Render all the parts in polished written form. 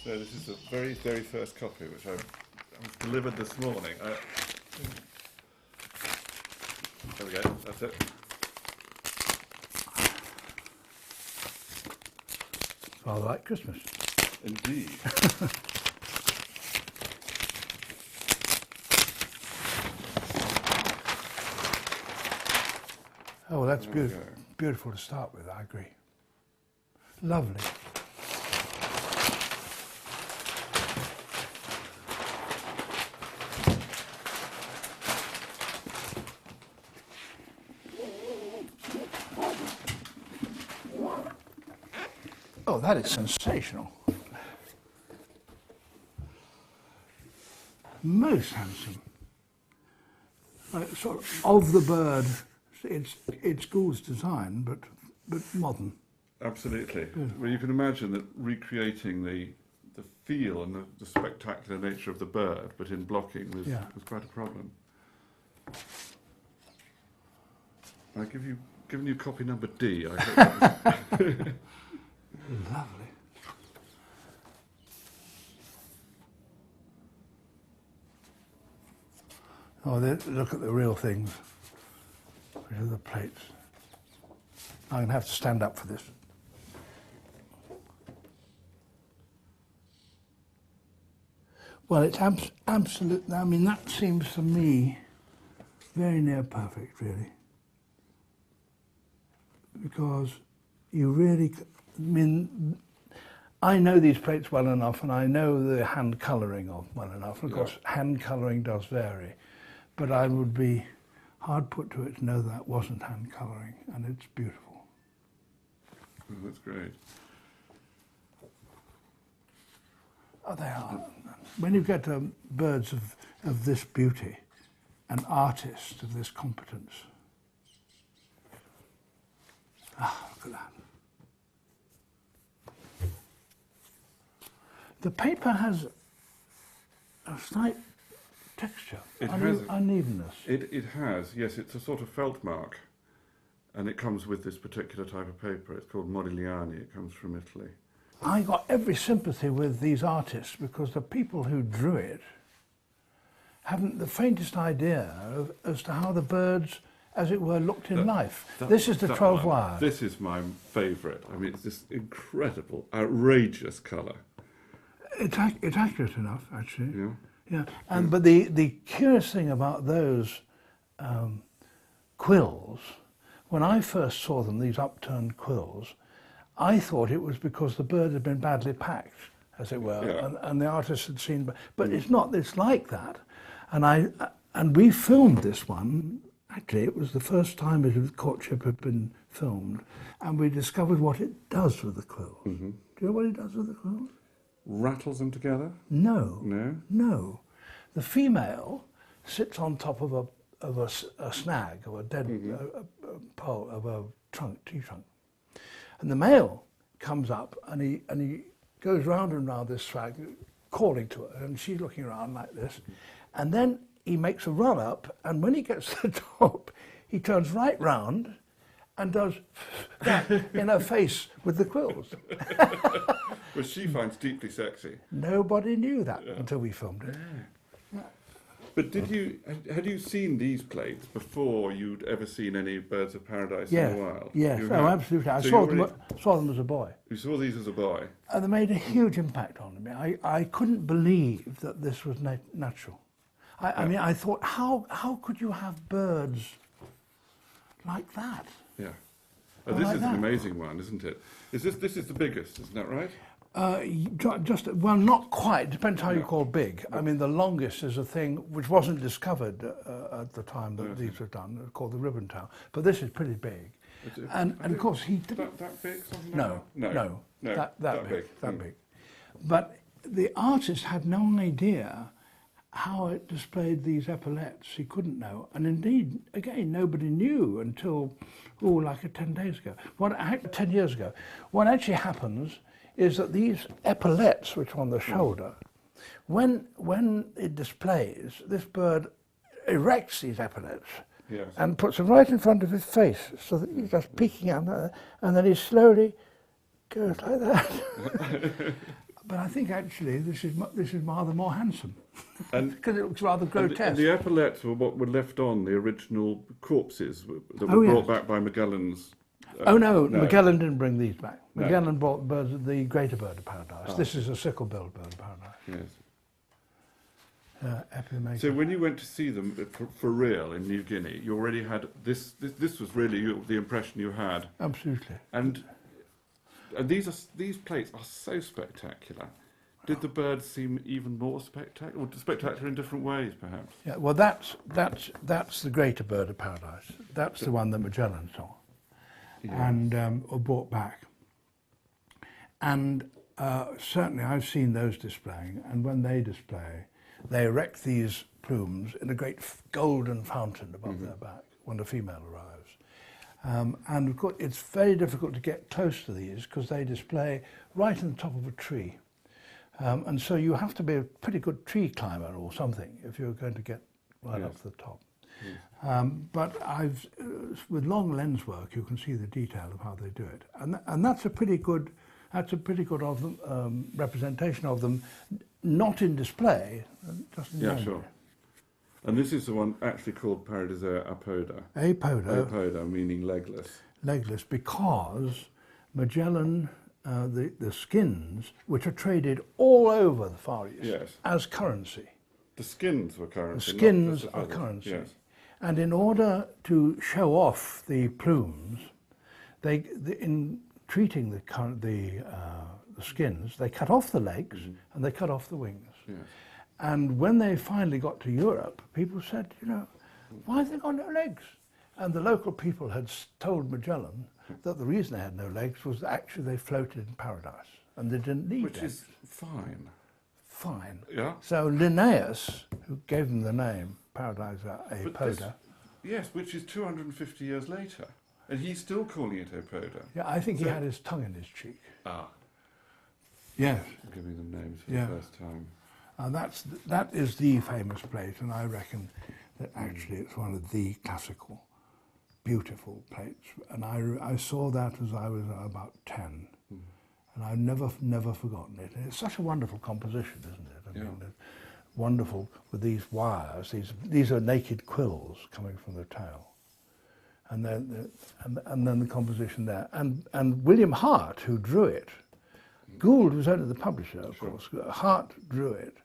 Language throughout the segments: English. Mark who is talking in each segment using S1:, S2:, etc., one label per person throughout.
S1: So this is the very, very first copy, which I was delivered this morning. There we go, that's it.
S2: Rather like Christmas.
S1: Indeed.
S2: Oh, well, that's beautiful. Beautiful to start with, I agree. Lovely. Oh, that is sensational. Most handsome. Sort of the bird. It's Gould's design, but modern.
S1: Absolutely. Well, you can imagine that recreating the feel and the spectacular nature of the bird, but in blocking was quite a problem. I've given you copy number D. I hope that was
S2: Lovely. Oh, look at the real things. Which are the plates. I'm going to have to stand up for this. Well, it's absolute. I mean, that seems to me very near perfect, really. Because you really, I mean, I know these plates well enough, and I know the hand colouring of well enough. Of course, hand colouring does vary, but I would be hard put to it to know that wasn't hand colouring, and it's beautiful.
S1: Oh, that's great.
S2: Oh, they are. When you get birds of this beauty, and artists of this competence. Ah, look at that. The paper has a slight texture, unevenness.
S1: It has, yes, it's a sort of felt mark. And it comes with this particular type of paper. It's called Modigliani. It comes from Italy.
S2: I got every sympathy with these artists because the people who drew it haven't the faintest idea as to how the birds, as it were, looked in life. This is the 12 wire.
S1: This is my favourite. I mean, it's this incredible, outrageous colour.
S2: It's accurate enough, actually.
S1: Yeah.
S2: Yeah. But the curious thing about those quills, when I first saw them, these upturned quills, I thought it was because the bird had been badly packed, as it were, and the artist had seen. But it's not. It's like that. And we filmed this one. Actually, it was the first time the courtship had been filmed, and we discovered what it does with the quills. Mm-hmm. Do you know what it does with the quills?
S1: Rattles them together?
S2: No.
S1: No?
S2: No. The female sits on top of a snag, of a dead pole, of a tree trunk. And the male comes up and he goes round and round this snag, calling to her, and she's looking around like this. And then he makes a run up, and when he gets to the top, he turns right round and does that in her face with the quills.
S1: Which she finds deeply sexy.
S2: Nobody knew that until we filmed it.
S1: Yeah. But had you seen these plates before you'd ever seen any birds of paradise in the wild?
S2: Yes, absolutely. I saw them as a boy.
S1: You saw these as a boy?
S2: And they made a huge impact on me. I couldn't believe that this was natural. I mean, I thought, how could you have birds like that?
S1: Yeah. Oh, this is an amazing one, isn't it? This is the biggest, isn't that right?
S2: Well, not quite. Depends how you call big. I mean, the longest is a thing which wasn't discovered at the time that these were done, called the ribbon tail. But this is pretty big. And of course he didn't.
S1: That big?
S2: No. That
S1: big.
S2: Big. But the artist had no idea how it displayed these epaulets. He couldn't know. And indeed, again, nobody knew until, like 10 days ago. 10 years ago. What actually happens is that these epaulets, which are on the shoulder, when it displays, this bird erects these epaulets and puts them right in front of his face, so that he's just peeking out, and then he slowly goes like that. But I think actually this is rather more handsome,
S1: And
S2: because it looks rather
S1: and
S2: grotesque.
S1: the epaulets were what were left on the original corpses that were brought back by Magellan's.
S2: Oh no, Magellan didn't bring these back.
S1: No.
S2: Magellan brought the greater bird of paradise. This is a sickle-billed bird of paradise.
S1: Yes.
S2: Epimaker.
S1: So when you went to see them for real in New Guinea, you already had this. This was really the impression you had.
S2: Absolutely.
S1: And these plates are so spectacular. Did the birds seem even more spectacular, or spectacular in different ways, perhaps?
S2: Yeah. Well, that's the greater bird of paradise. That's the one that Magellan saw, and or brought back. And certainly, I've seen those displaying. And when they display, they erect these plumes in a great golden fountain above their back when the female arrives. And of course, it's very difficult to get close to these because they display right on the top of a tree. And so you have to be a pretty good tree climber or something if you're going to get right up to the top. But with long lens work, you can see the detail of how they do it, and that's a pretty good of them, representation of them, not in display, just in memory.
S1: Sure. And this is the one actually called Paradiseidae apoda.
S2: Apoda,
S1: meaning legless.
S2: Legless, because Magellan, the skins, which are traded all over the Far East as currency.
S1: The skins were currency.
S2: The skins are currency.
S1: Yes.
S2: And in order to show off the plumes, in treating the skins, they cut off the legs and they cut off the wings.
S1: Yes.
S2: And when they finally got to Europe, people said, why have they got no legs? And the local people had legs Magellan that the reason they had no legs was that actually they floated in paradise and they didn't need legs.
S1: Which is fine.
S2: Fine.
S1: Yeah.
S2: So Linnaeus, who gave them the name Paradiseidae apoda.
S1: Yes, which is 250 years later. And he's still calling it apoda.
S2: Yeah, I think he had his tongue in his cheek.
S1: Ah.
S2: Yes.
S1: Giving them names for the first time.
S2: And that is the famous plate, and I reckon that actually it's one of the classical, beautiful plates. And I saw that as I was about 10, and I've never forgotten it. And it's such a wonderful composition, isn't it? I mean, wonderful with these wires. These are naked quills coming from the tail, and then the composition there. And William Hart, who drew it, Gould was only the publisher, of course. Hart drew it,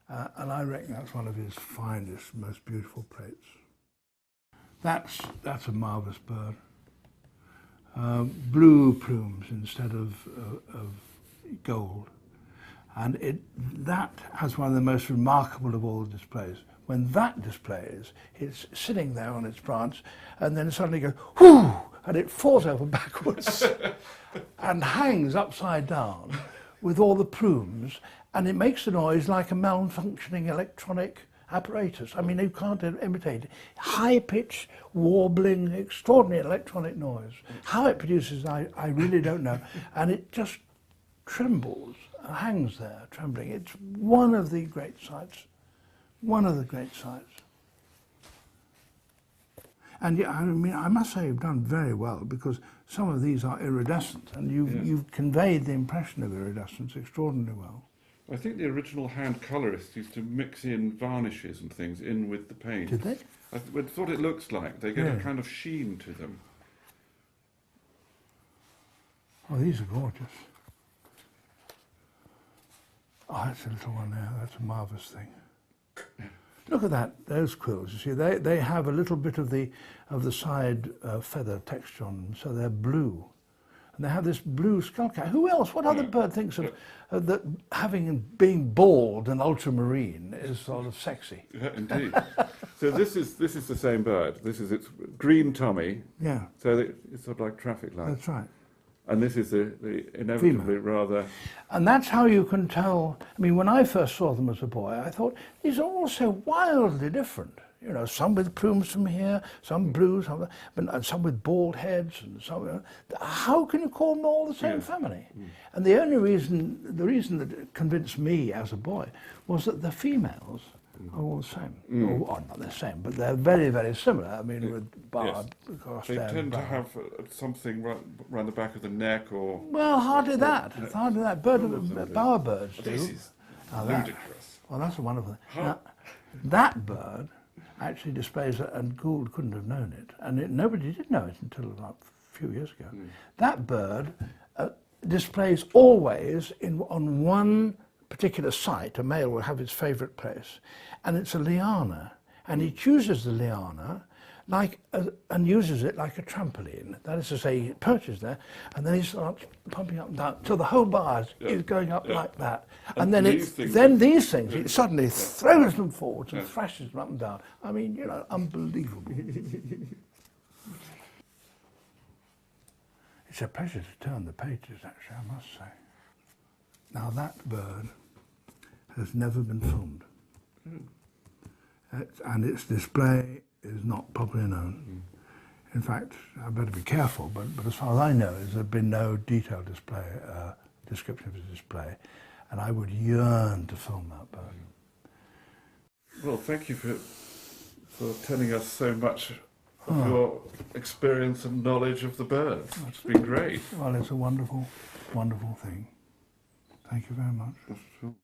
S2: and I reckon that's one of his finest, most beautiful plates. That's a marvellous bird. Blue plumes instead of gold, and that has one of the most remarkable of all the displays. When that displays, it's sitting there on its branch, and then suddenly goes whoo, and it falls over backwards and hangs upside down with all the plumes, and it makes a noise like a malfunctioning electronic apparatus. I mean, you can't imitate it. High-pitched, warbling, extraordinary electronic noise. How it produces, I really don't know. And it just trembles, hangs there, trembling. It's one of the great sights. One of the great sights. And I mean, I must say you've done very well, because some of these are iridescent, and you've conveyed the impression of iridescence extraordinarily well.
S1: I think the original hand colourists used to mix in varnishes and things in with the paint.
S2: Did they?
S1: That's what it looks like. They get a kind of sheen to them.
S2: Oh, these are gorgeous. Oh, that's a little one there. That's a marvellous thing. Look at that, those quills. You see, they have a little bit of the side feather texture on them, so they're blue. And they have this blue skull cap. Who else? What other bird thinks of that being bald and ultramarine is sort of sexy?
S1: Yeah, indeed. So this is the same bird. This is its green tummy.
S2: Yeah.
S1: So it's sort of like traffic lights.
S2: That's right.
S1: And this is the inevitably
S2: Female.
S1: rather.
S2: And that's how you can tell. I mean, when I first saw them as a boy, I thought these are all so wildly different. You know, some with plumes from here, some blue, some with bald heads, and some. How can you call them all the same family? And the reason that it convinced me as a boy was that the females are all the same. Or not the same, but they're very, very similar. I mean, with barred
S1: Yes.
S2: across
S1: They
S2: there.
S1: tend to have something round the back of the neck, or
S2: Well, hardly that. Hardly that. Bowerbirds do.
S1: this is
S2: Now that-
S1: ludicrous.
S2: Well, that's a wonderful thing. Now, that bird actually displays, and Gould couldn't have known it, and nobody did know it until about a few years ago. That bird displays always on one particular site. A male will have his favourite place, and it's a liana, and he chooses the liana and uses it like a trampoline. That is to say, he perches there, and then he starts pumping up and down till the whole bar is going up like that. And then these things, it suddenly throws them forwards and thrashes them up and down. I mean, you know, unbelievable. It's a pleasure to turn the pages, actually, I must say. Now, that bird has never been filmed. And its display is not properly known. In fact, I better be careful, but as far as I know, there's been no detailed description of the display, and I would yearn to film that bird.
S1: Well, thank you for telling us so much of your experience and knowledge of the birds. It's been great.
S2: Well, it's a wonderful, wonderful thing. Thank you very much.
S1: Sure.